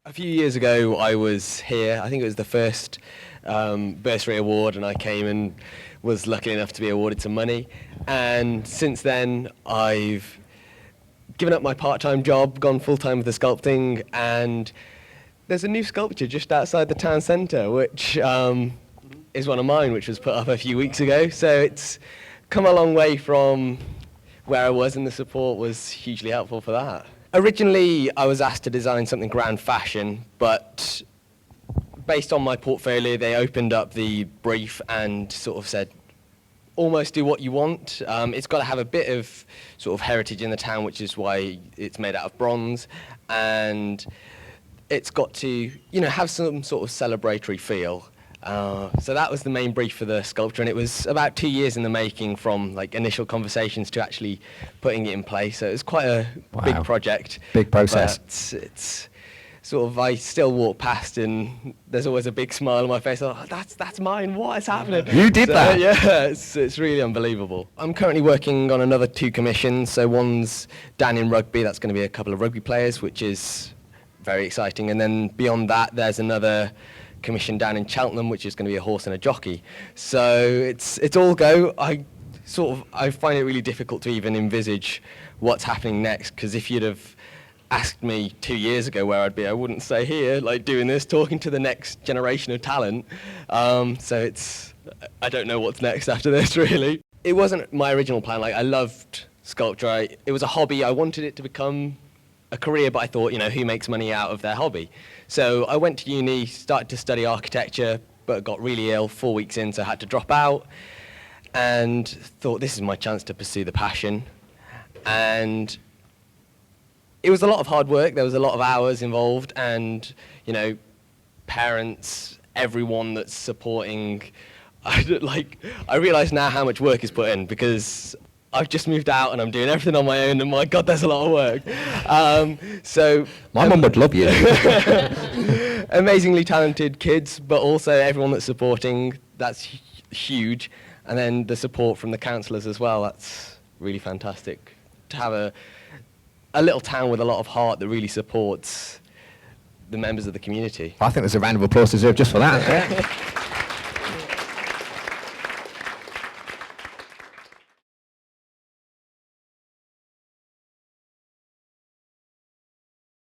A few years ago, I was here. I think it was the first bursary award, and I came and was lucky enough to be awarded some money. And since then, I've given up my part-time job, gone full-time with the sculpting, and there's a new sculpture just outside the town centre, which is one of mine, which was put up a few weeks ago. So it's come a long way from where I was, and the support was hugely helpful for that. Originally, I was asked to design something grand fashion, but based on my portfolio, they opened up the brief and sort of said, almost do what you want. It's got to have a bit of sort of heritage in the town, which is why it's made out of bronze, and it's got to, have some sort of celebratory feel. So that was the main brief for the sculpture, and it was about 2 years in the making from like initial conversations to actually putting it in place. So it was quite a big project. Big process. But it's sort of, I still walk past and there's always a big smile on my face. Oh, that's mine. What is happening? You did that? Yeah, it's really unbelievable. I'm currently working on another 2 commissions. So one's down in rugby. That's going to be a couple of rugby players, which is very exciting. And then beyond that, there's another commission down in Cheltenham, which is going to be a horse and a jockey. So it's all go. I find it really difficult to even envisage what's happening next, because if you'd have asked me 2 years ago where I'd be, I wouldn't stay here, like doing this, talking to the next generation of talent. So I don't know what's next after this, really. It wasn't my original plan. Like, I loved sculpture. It was a hobby. I wanted it to become a career, but I thought, who makes money out of their hobby? So I went to uni, started to study architecture, but got really ill 4 weeks in, so I had to drop out, and thought this is my chance to pursue the passion. And it was a lot of hard work. There was a lot of hours involved, and parents, everyone that's supporting. I realise now how much work is put in, because I've just moved out and I'm doing everything on my own, and my God, there's a lot of work. So my mum would love you. Amazingly talented kids, but also everyone that's supporting, that's huge. And then the support from the councillors as well, that's really fantastic. To have a little town with a lot of heart that really supports the members of the community. I think there's a round of applause deserved just for that. Yeah.